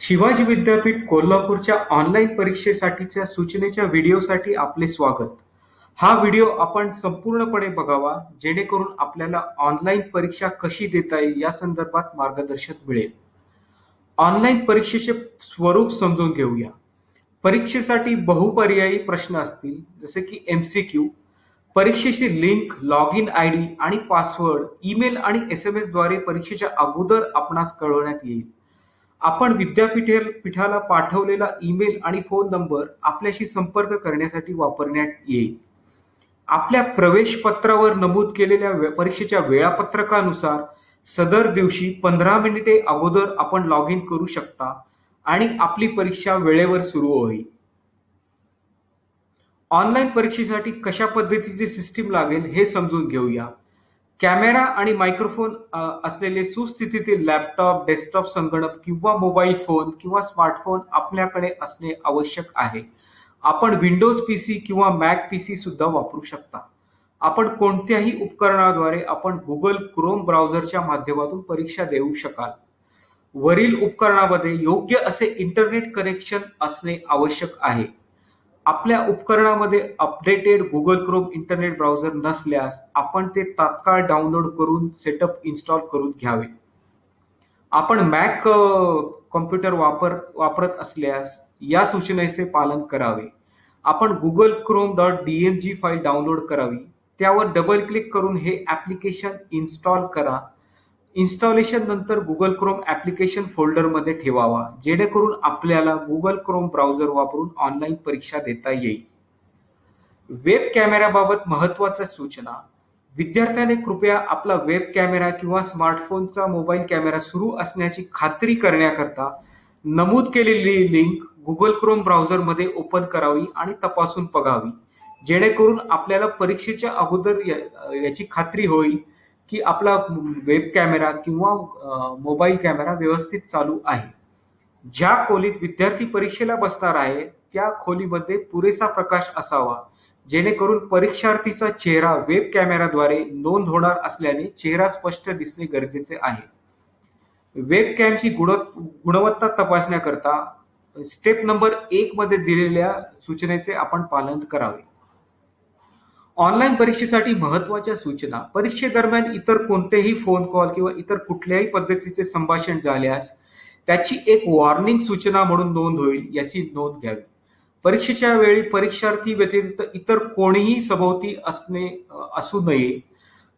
शिवाजी विद्यापीठ कोल्हापूरच्या ऑनलाईन परीक्षेसाठीच्या सूचनेच्या व्हिडिओसाठी आपले स्वागत. हा व्हिडिओ आपण संपूर्णपणे बघावा जेणेकरून आपल्याला ऑनलाईन परीक्षा कशी देता येईल या संदर्भात मार्गदर्शन मिळेल. ऑनलाईन परीक्षेचे स्वरूप समजून घेऊया. परीक्षेसाठी बहुपर्यायी प्रश्न असतील जसे की MCQ, परीक्षेची लिंक, लॉग इन ID आणि पासवर्ड ईमेल आणि SMS द्वारे परीक्षेच्या अगोदर आपणास कळवण्यात येईल. आपण पीठाला पाठवलेला ईमेल आणि फोन नंबर आपल्याशी संपर्क करण्यासाठी वापरण्यात येईल. आपल्या प्रवेश पत्रावर नमूद केलेल्या परीक्षेच्या वेळापत्रकानुसार सदर दिवशी 15 मिनिटे अगोदर आपण लॉग इन करू शकता आणि आपली परीक्षा वेळेवर सुरू होईल. ऑनलाईन परीक्षेसाठी कशा पद्धतीची सिस्टीम लागेल हे समजून घेऊया. कॅमेरा आणि मायक्रोफोन असलेले सुस्थितीतील लॅपटॉप, डेस्कटॉप संगणक किंवा मोबाईल फोन किंवा स्मार्टफोन आपल्याकडे असणे आवश्यक आहे. आपण विंडोज PC किंवा मॅक PC सुद्धा वापरू शकता. आपण कोणत्याही उपकरणाद्वारे आपण गुगल क्रोम ब्राउझरच्या माध्यमातून परीक्षा देऊ शकाल. वरील उपकरणामध्ये योग्य असे इंटरनेट कनेक्शन असणे आवश्यक आहे. आपल्या उपकरणामध्ये updated Google Chrome internet browser नसल्यास आपण ते तात्काळ डाउनलोड करून सेटअप इन्स्टॉल करून घ्यावे. आपण मॅक कॉम्प्युटर वापरत असल्यास या सूचनेचे पालन करावे. आपण google.chrome.dmg फाईल डाउनलोड करावी. त्यावर डबल क्लिक करून हे ऍप्लिकेशन इन्स्टॉल करा. इन्स्टॉलेशन नंतर गुगल क्रोम ऍप्लिकेशन फोल्डरमध्ये ठेवावा जेणेकरून आपल्याला गुगल क्रोम ब्राउझर वापरून ऑनलाईन परीक्षा देता येईल. वेब कॅमेऱ्याबाबत महत्त्वाच्या सूचना. विद्यार्थ्याने कृपया आपला वेब कॅमेरा किंवा स्मार्टफोनचा मोबाईल कॅमेरा सुरू असण्याची खात्री करण्याकरता नमूद केलेली लिंक गुगल क्रोम ब्राउझरमध्ये ओपन करावी आणि तपासून बघावी जेणेकरून आपल्याला परीक्षेच्या अगोदर याची खात्री होईल की आपला वेब कॅमेरा किंवा मोबाईल कॅमेरा व्यवस्थित चालू आहे. ज्या खोलीत विद्यार्थी परीक्षेला बसणार आहे त्या खोलीमध्ये पुरेसा प्रकाश असावा जेणेकरून परीक्षार्थीचा चेहरा वेब कॅमेराद्वारे नोंद होणार असल्याने चेहरा स्पष्ट दिसणे गरजेचे आहे. वेब कॅमची गुणवत्ता तपासण्याकरता स्टेप नंबर 1 मध्ये दिलेल्या सूचनेचे आपण पालन करावे. ऑनलाईन परीक्षेसाठी महत्त्वाच्या सूचना. परीक्षेदरम्यान इतर कोणतेही फोन कॉल किंवा इतर कुठल्याही पद्धतीचे संभाषण झाल्यास त्याची एक वॉर्निंग सूचना म्हणून नोंद होईल याची नोंद घ्यावी. परीक्षेच्या वेळी परीक्षार्थी व्यतिरिक्त इतर कोणीही सभोवती असू नये.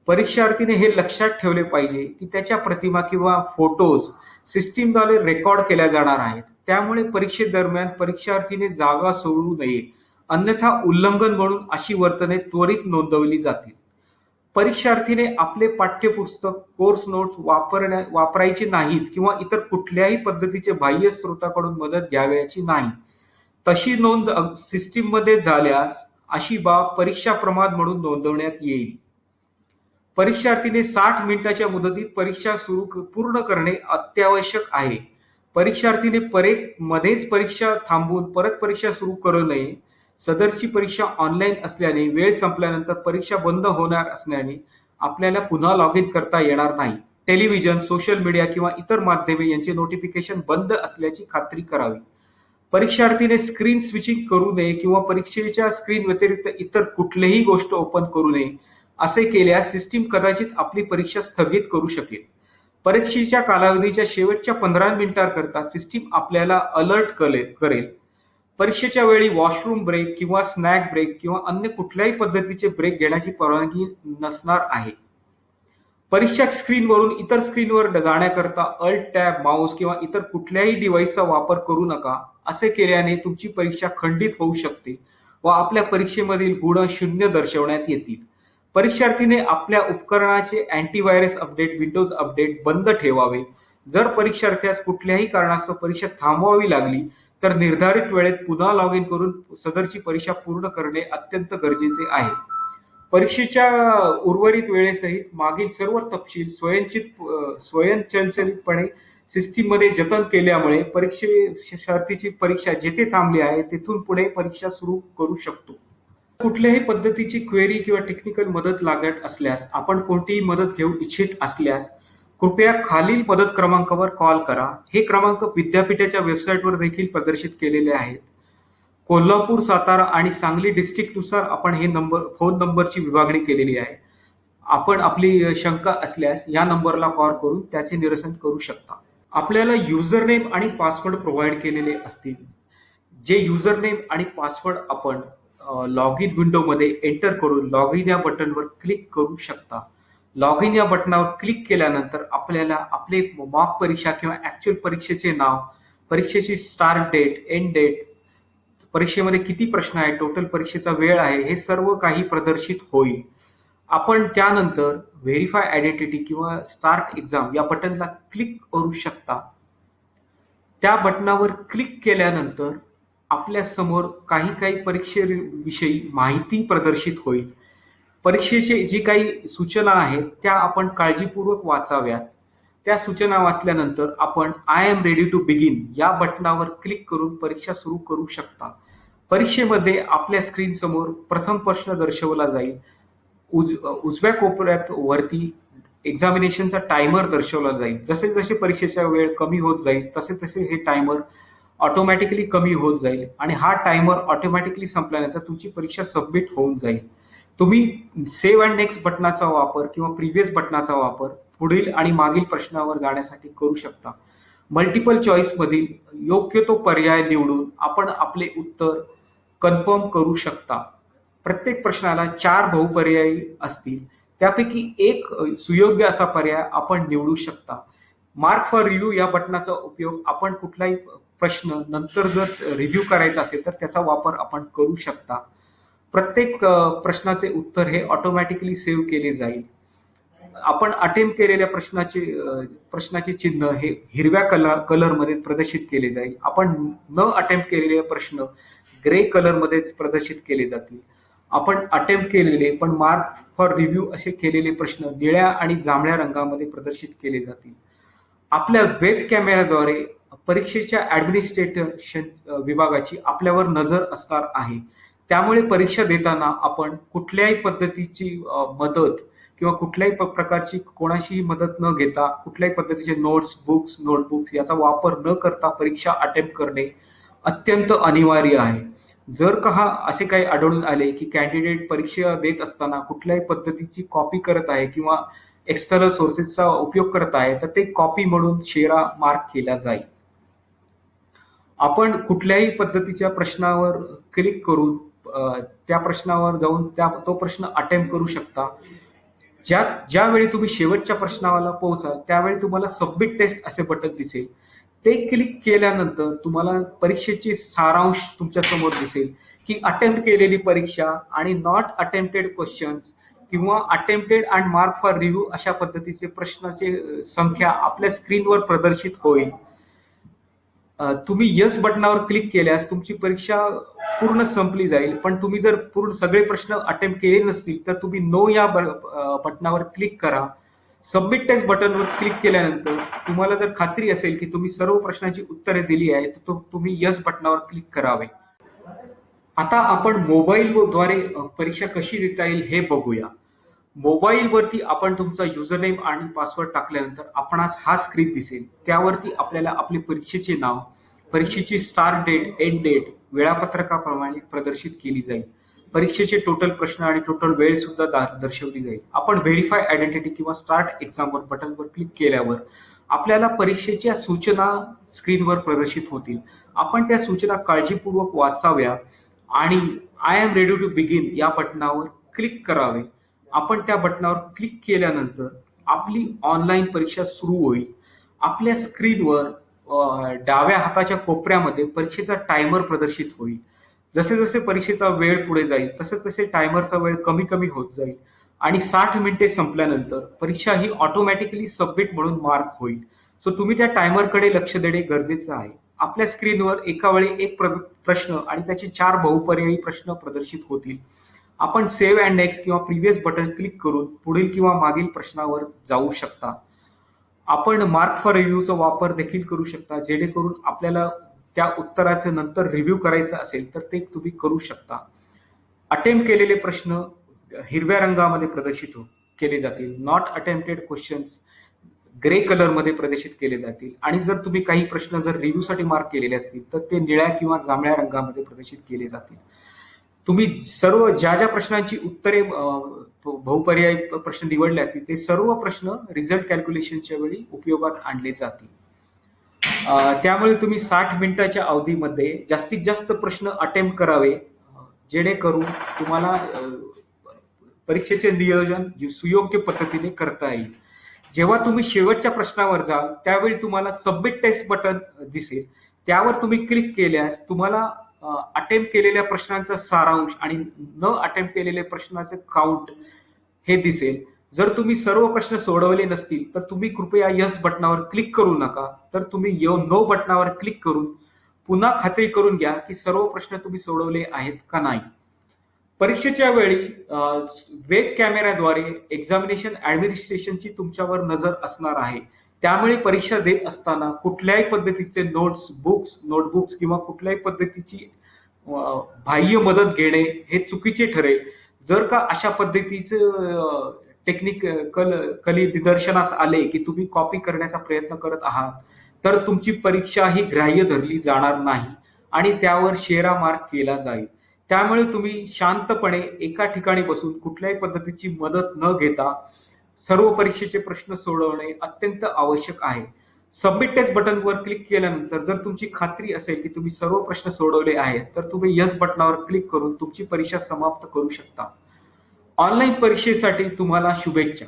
परीक्षार्थीने हे लक्षात ठेवले पाहिजे की त्याच्या प्रतिमा किंवा फोटोज सिस्टीमद्वारे रेकॉर्ड केल्या जाणार आहेत. त्यामुळे परीक्षेदरम्यान परीक्षार्थीने जागा सोडू नये अन्यथा उल्लंघन म्हणून अशी वर्तने त्वरित नोंदवली जातील. परीक्षार्थीने आपले पाठ्यपुस्तक, कोर्स नोट्स वापरायचे नाहीत किंवा इतर कुठल्याही पद्धतीचे बाह्य स्रोताकडून मदत घ्यावयाची नाही. तशी नोंद सिस्टीममध्ये झाल्यास अशी बाब परीक्षा प्रमाद म्हणून नोंदवण्यात येईल. परीक्षार्थीने 60 मिनिटाच्या मुदतीत परीक्षा पूर्ण करणे अत्यावश्यक आहे. परीक्षार्थीने मध्येच परीक्षा थांबवून परत परीक्षा सुरू करू नये. सदरची परीक्षा ऑनलाईन असल्याने वेळ संपल्यानंतर परीक्षा बंद होणार असल्याने आपल्याला पुन्हा लॉग इन करता येणार नाही. टेलिव्हिजन, सोशल मीडिया किंवा इतर माध्यमे यांचे नोटिफिकेशन बंद असल्याची खात्री करावी. परीक्षार्थीने स्क्रीन स्विचिंग करू नये किंवा परीक्षेच्या स्क्रीन व्यतिरिक्त इतर कुठलीही गोष्ट ओपन करू नये. असे केल्यास सिस्टीम कदाचित आपली परीक्षा स्थगित करू शकेल. परीक्षेच्या कालावधीच्या शेवटच्या 15 मिनिटांकरता सिस्टीम आपल्याला अलर्ट करेल. परीक्षेच्या वेळी वॉशरूम ब्रेक किंवा स्नॅक ब्रेक किंवा अन्य कुठल्याही पद्धतीचे ब्रेक घेण्याची परवानगी नसणार आहे. परीक्षा स्क्रीनवरून इतर स्क्रीनवर जाण्याकरता अल्ट टॅब, माऊस किंवा इतर कुठल्याही डिव्हाइसचा वापर करू नका. असे केल्याने तुमची परीक्षा खंडित होऊ शकते व आपल्या परीक्षेमधील गुण 0 दर्शवण्यात येतील. परीक्षार्थीने आपल्या उपकरणाचे अँटीव्हायरस अपडेट, विंडोज अपडेट बंद ठेवावे. जर परीक्षार्थ्यास कुठल्याही कारणास्तव परीक्षा थांबवावी लागली तर निर्धारित वेळेत पुन्हा लॉग इन करून सदरची परीक्षा पूर्ण करणे अत्यंत गरजेचे आहे. परीक्षेच्या उर्वरित वेळेसहित मागील सर्व तपशील स्वयंचलितपणे सिस्टीममध्ये जतन केल्यामुळे परीक्षार्थीची परीक्षा जिथे थांबली आहे तेथून पुढे परीक्षा सुरू करू शकतो. कुठल्याही पद्धतीची क्वेरी किंवा टेक्निकल मदत लागत असल्यास, आपण कोणतीही मदत घेऊ इच्छित असल्यास कृपया खालील मदत क्रमांकावर कॉल करा. हे क्रमांक विद्यापीठाच्या वेबसाईटवर देखील प्रदर्शित केलेले आहेत. कोल्हापूर, सातारा आणि सांगली डिस्ट्रिक्टनुसार आपण हे फोन नंबरची विभागणी केलेली आहे. आपण आपली शंका असल्यास या नंबरला कॉल करून त्याचे निरसन करू शकता. आपल्याला युजरनेम आणि पासवर्ड प्रोव्हाइड केलेले असतील. जे युजरनेम आणि पासवर्ड आपण लॉग इन विंडोमध्ये एंटर करून लॉग इन या बटनवर क्लिक करू शकता. लॉग इन या बटनावर क्लिक केल्यानंतर आपल्याला आपले मॉक परीक्षा किंवा ऍक्च्युअल परीक्षेचे नाव, परीक्षेची स्टार्ट डेट, एंड डेट, परीक्षेमध्ये किती प्रश्न आहे, टोटल परीक्षेचा वेळ आहे, हे सर्व काही प्रदर्शित होईल. आपण त्यानंतर व्हेरीफाय आयडेंटिटी किंवा स्टार्ट एक्झाम या बटनला क्लिक करू शकता. त्या बटनावर क्लिक केल्यानंतर आपल्या समोर काही परीक्षेविषयी माहिती प्रदर्शित होईल. परीक्षेचे जी काही सूचना आहेत त्या आपण काळजीपूर्वक वाचाव्यात. त्या सूचना वाचल्यानंतर आपण I am ready to begin या बटनावर क्लिक करून परीक्षा सुरू करू शकता. परीक्षेमध्ये आपल्या स्क्रीन समोर प्रथम प्रश्न दर्शवला जाईल. उजव्या कोपऱ्यात वरती एक्झामिनेशनचा टायमर दर्शवला जाईल. जसे जसे परीक्षेचा वेळ कमी होत जाईल तसे तसे हे टायमर ऑटोमॅटिकली कमी होत जाईल आणि हा टायमर ऑटोमॅटिकली संपल्यानंतर तुमची परीक्षा सबमिट होऊन जाईल. तुम्ही सेव्ह अँड नेक्स्ट बटनाचा वापर किंवा प्रिव्हियस बटनाचा वापर पुढील आणि मागील प्रश्नावर जाण्यासाठी करू शकता. मल्टिपल चॉईस मधील योग्य तो पर्याय निवडून आपण आपले उत्तर कन्फर्म करू शकता. प्रत्येक प्रश्नाला 4 बहुपर्यायी असतील. त्यापैकी एक सुयोग्य असा पर्याय आपण निवडू शकता. मार्क फॉर रिव्ह्यू या बटनाचा उपयोग आपण कुठलाही प्रश्न नंतर जर रिव्ह्यू करायचा असेल तर त्याचा वापर आपण करू शकता. प्रत्येक प्रश्नाचे उत्तर हे ऑटोमॅटिकली सेव्ह केले जाईल. आपण अटेम्प्ट केलेल्या प्रश्नाचे चिन्ह हे हिरव्या कलरमध्ये प्रदर्शित केले जाईल. आपण न अटेम्प्ट केलेले प्रश्न ग्रे कलरमध्ये प्रदर्शित केले जातील. आपण अटेम्प्ट केलेले पण मार्क फॉर रिव्ह्यू असे केलेले प्रश्न निळ्या आणि जांभळ्या रंगामध्ये प्रदर्शित केले जातील. आपल्या वेब कॅमेऱ्याद्वारे परीक्षेच्या ऍडमिनिस्ट्रेशन विभागाची आपल्यावर नजर असणार आहे. त्यामुळे परीक्षा देताना आपण कुठल्याही पद्धतीची मदत किंवा कुठल्याही प्रकारची कोणाशीही मदत न घेता कुठल्याही पद्धतीचे नोटबुक्स याचा वापर न करता परीक्षा अटेम्प्ट करणे अत्यंत अनिवार्य आहे. जर का असे काही आढळून आले की कॅन्डिडेट परीक्षा देत असताना कुठल्याही पद्धतीची कॉपी करत आहे किंवा एक्सटर्नल सोर्सेसचा उपयोग करत आहे तर ते कॉपी म्हणून शेरा मार्क केला जाईल. आपण कुठल्याही पद्धतीच्या प्रश्नावर क्लिक करून त्या प्रश्नावर जाऊन तो प्रश्न अटेम्प्ट करू शकता. ज्यावेळी तुम्ही शेवटच्या प्रश्नाला पोहोचाल त्यावेळी तुम्हाला सबमिट टेस्ट असे बटन दिसेल. ते क्लिक केल्यानंतर तुम्हाला परीक्षेची सारांश तुमच्या समोर दिसेल की अटेम्प्ट केलेली परीक्षा आणि नॉट अटेम्प्टेड क्वेश्चन्स किंवा attempted and mark for review अशा पद्धतीचे प्रश्नाची संख्या आपल्या स्क्रीनवर प्रदर्शित होईल. तुम्ही यस बटनावर क्लिक केल्यास तुमची परीक्षा पूर्ण संपली जाईल. पण तुम्ही जर पूर्ण सगळे प्रश्न अटेम्प्ट केले नसतील तर तुम्ही नो या बटनावर क्लिक करा. सबमिट टेस्ट बटनवर क्लिक केल्यानंतर तुम्हाला जर खात्री असेल की तुम्ही सर्व प्रश्नांची उत्तरे दिली आहेत तर तुम्ही यस बटनावर क्लिक करावे. आता आपण मोबाईलद्वारे परीक्षा कशी देता येईल हे बघूया. मोबाईलवरती आपण तुमचा युजरनेम आणि पासवर्ड टाकल्यानंतर आपणास हा स्क्रीन दिसेल. त्यावरती आपल्याला आपले परीक्षेचे नाव, परीक्षेची स्टार्ट डेट, एंड डेट वेळापत्रकाप्रमाणे प्रदर्शित केली जाईल. परीक्षेचे टोटल प्रश्न आणि टोटल वेळ सुद्धा दर्शवली जाईल. आपण व्हेरीफाय आयडेंटिटी किंवा स्टार्ट एक्झामवर बटनवर क्लिक केल्यावर आपल्याला परीक्षेच्या सूचना स्क्रीनवर प्रदर्शित होतील. आपण त्या सूचना काळजीपूर्वक वाचाव्या आणि I am ready to begin या बटनावर क्लिक करावे. आपण त्या बटनावर क्लिक केल्यानंतर आपली ऑनलाईन परीक्षा सुरू होईल. आपल्या स्क्रीनवर डाव्या हाताच्या कोपऱ्यामध्ये परीक्षेचा टायमर प्रदर्शित होईल. जसे जसे परीक्षेचा वेळ पुढे जाईल तसे तसे टायमरचा वेळ कमी कमी होत जाईल आणि 60 मिनिटे संपल्यानंतर परीक्षा ही ऑटोमॅटिकली सबमिट म्हणून मार्क होईल. सो तुम्ही त्या टायमरकडे लक्ष देणे गरजेचं आहे. आपल्या स्क्रीनवर एका वेळी एक प्रश्न आणि त्याचे 4 बहुपर्यायी प्रश्न प्रदर्शित होतील. आपण सेव्ह अँड नेक्स्ट किंवा प्रिव्हियस बटन क्लिक करून पुढील किंवा मागील प्रश्नावर जाऊ शकता. आपण मार्क फॉर रिव्ह्यूचा वापर देखील करू शकता जेणेकरून आपल्याला त्या उत्तराचे नंतर रिव्ह्यू करायचं असेल तर ते तुम्ही करू शकता. अटेम्प्ट केलेले प्रश्न हिरव्या रंगामध्ये प्रदर्शित केले जातील. नॉट अटेम्प्टेड क्वेश्चन्स ग्रे कलरमध्ये प्रदर्शित केले जातील आणि जर तुम्ही काही प्रश्न जर रिव्ह्यूसाठी मार्क केलेले असतील तर ते निळ्या किंवा जांभळ्या रंगामध्ये प्रदर्शित केले जातील. तुम्ही सर्व ज्या ज्या प्रश्नांची उत्तरे बहुपर्याय प्रश्न निवडले असतील ते सर्व प्रश्न रिझल्ट कॅल्क्युलेशनच्या वेळी उपयोगात आणले जातील. त्यामुळे तुम्ही 60 मिनिटाच्या अवधीमध्ये जास्तीत जास्त प्रश्न अटेम्प्ट करावे, जेणेकरून तुम्हाला परीक्षेचे नियोजन सुयोग्य पद्धतीने करता येईल. जेव्हा तुम्ही शेवटच्या प्रश्नावर जाल त्यावेळी तुम्हाला सबमिट टेस्ट बटन दिसेल. त्यावर तुम्ही क्लिक केल्यास तुम्हाला अटेम्प्ट केलेल्या प्रश्नांचा सारांश आणि न अटेम्प्ट केलेल्या प्रश्नाचे काउंट हे दिसेल. जर तुम्ही सर्व प्रश्न सोडवले नसतील तर तुम्ही कृपया यस बटनावर क्लिक करू नका, तर तुम्ही नो बटनावर क्लिक करून पुन्हा खात्री करून घ्या की सर्व प्रश्न तुम्ही सोडवले आहेत का नाही. परीक्षेच्या वेळी वेब कॅमेऱ्याद्वारे एक्झामिनेशन ऍडमिनिस्ट्रेशनची तुमच्यावर नजर असणार आहे. त्यामुळे परीक्षा देत असताना कुठल्याही पद्धतीचे नोटबुक्स किंवा कुठल्याही पद्धतीची बाह्य मदत घेणे हे चुकीचे ठरेल. जर का अशा पद्धतीचं टेक्निकली निदर्शनास आले की तुम्ही कॉपी करण्याचा प्रयत्न करत आहात तर तुमची परीक्षा ही ग्राह्य धरली जाणार नाही आणि त्यावर शेरा मार्क केला जाईल. त्यामुळे तुम्ही शांतपणे एका ठिकाणी बसून कुठल्याही पद्धतीची मदत न घेता सर्व परीक्षेचे प्रश्न सोडवणे अत्यंत आवश्यक आहे. सबमिट टेस्ट बटनवर क्लिक केल्यानंतर जर तुमची खात्री असेल की तुम्ही सर्व प्रश्न सोडवले आहेत तर तुम्ही यस बटनावर क्लिक करून तुमची परीक्षा समाप्त करू शकता. ऑनलाईन परीक्षेसाठी तुम्हाला शुभेच्छा.